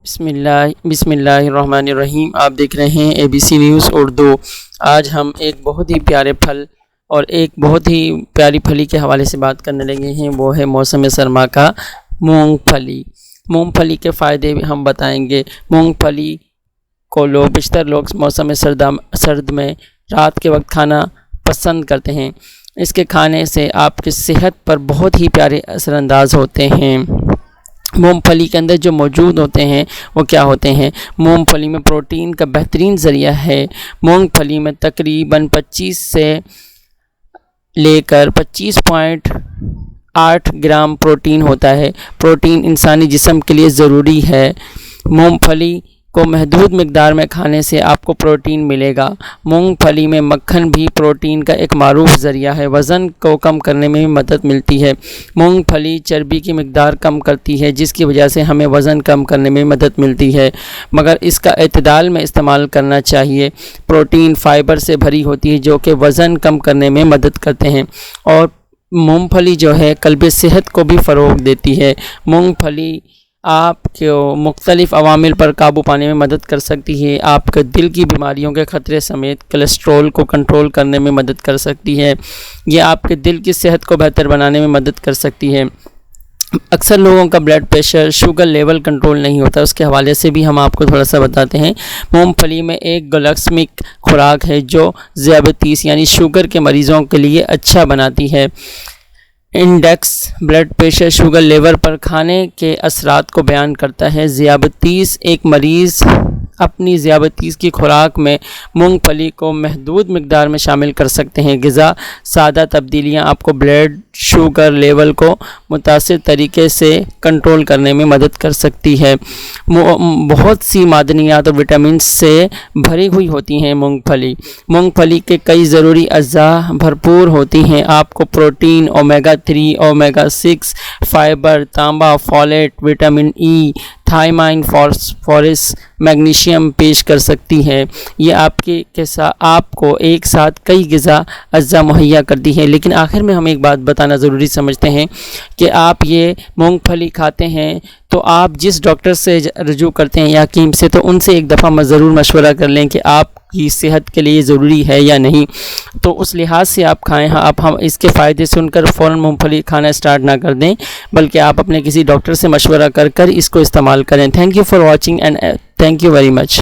بسم اللہ الرحمن الرحیم۔ آپ دیکھ رہے ہیں ABC نیوز اردو۔ آج ہم ایک بہت ہی پیارے پھل اور ایک بہت ہی پیاری پھلی کے حوالے سے بات کرنے لگے ہیں، وہ ہے موسم سرما کا مونگ پھلی۔ مونگ پھلی کے فائدے بھی ہم بتائیں گے۔ مونگ پھلی کو بیشتر لوگ موسم سرد میں رات کے وقت کھانا پسند کرتے ہیں۔ اس کے کھانے سے آپ کی صحت پر بہت ہی پیارے اثر انداز ہوتے ہیں۔ مونگ پھلی کے اندر جو موجود ہوتے ہیں وہ کیا ہوتے ہیں؟ مونگ پھلی میں پروٹین کا بہترین ذریعہ ہے۔ مونگ پھلی میں تقریباً 25 سے لے کر 25.8 گرام پروٹین ہوتا ہے۔ پروٹین انسانی جسم کے لیے ضروری ہے۔ مونگ پھلی کو محدود مقدار میں کھانے سے آپ کو پروٹین ملے گا۔ مونگ پھلی میں مکھن بھی پروٹین کا ایک معروف ذریعہ ہے۔ وزن کو کم کرنے میں بھی مدد ملتی ہے۔ مونگ پھلی چربی کی مقدار کم کرتی ہے، جس کی وجہ سے ہمیں وزن کم کرنے میں مدد ملتی ہے، مگر اس کا اعتدال میں استعمال کرنا چاہیے۔ پروٹین فائبر سے بھری ہوتی ہے جو کہ وزن کم کرنے میں مدد کرتے ہیں، اور مونگ پھلی جو ہے قلبِ صحت کو بھی فروغ دیتی ہے۔ مونگ پھلی آپ کو مختلف عوامل پر قابو پانے میں مدد کر سکتی ہے۔ آپ کے دل کی بیماریوں کے خطرے سمیت کولیسٹرول کو کنٹرول کرنے میں مدد کر سکتی ہے۔ یہ آپ کے دل کی صحت کو بہتر بنانے میں مدد کر سکتی ہے۔ اکثر لوگوں کا blood pressure, sugar level control نہیں ہوتا، اس کے حوالے سے بھی ہم آپ کو تھوڑا سا بتاتے ہیں۔ مونگ پھلی میں ایک گلائسیمک خوراک ہے جو ذیابیطس یعنی شوگر کے مریضوں کے لیے اچھا بناتی ہے۔ Index blood pressure, sugar level پر کھانے کے اثرات کو بیان کرتا ہے۔ ذیابیطس ایک مریض اپنی ذیابیطس کی خوراک میں مونگ پھلی کو محدود مقدار میں شامل کر سکتے ہیں۔ غذا سادہ تبدیلیاں آپ کو بلڈ شوگر لیول کو متاثر طریقے سے کنٹرول کرنے میں مدد کر سکتی ہے۔ بہت سی معدنیات اور وٹامنس سے بھری ہوئی ہوتی ہیں مونگ پھلی۔ مونگ پھلی کے کئی ضروری اجزاء بھرپور ہوتی ہیں۔ آپ کو پروٹین، اومیگا 3، اومیگا 6، فائبر، تانبا، folate, vitamin E, thiamine, phosphorus, magnesium پیش کر سکتی ہے۔ یہ آپ کو ایک ساتھ کئی غذا اجزاء مہیا کرتی ہے۔ لیکن آخر میں ہم ایک بات بتانا ضروری سمجھتے ہیں کہ آپ یہ مونگ پھلی کھاتے ہیں تو آپ جس ڈاکٹر سے رجوع کرتے ہیں یا حکیم سے، تو ان سے ایک دفعہ ضرور مشورہ کر لیں کہ آپ کی صحت کے لیے ضروری ہے یا نہیں، تو اس لحاظ سے آپ کھائیں۔ ہم اس کے فائدے سن کر فوراً مونگ پھلی کھانا اسٹارٹ نہ کر دیں، بلکہ آپ اپنے کسی ڈاکٹر سے مشورہ کر اس کو استعمال کریں۔ Thank you for watching and thank you very much.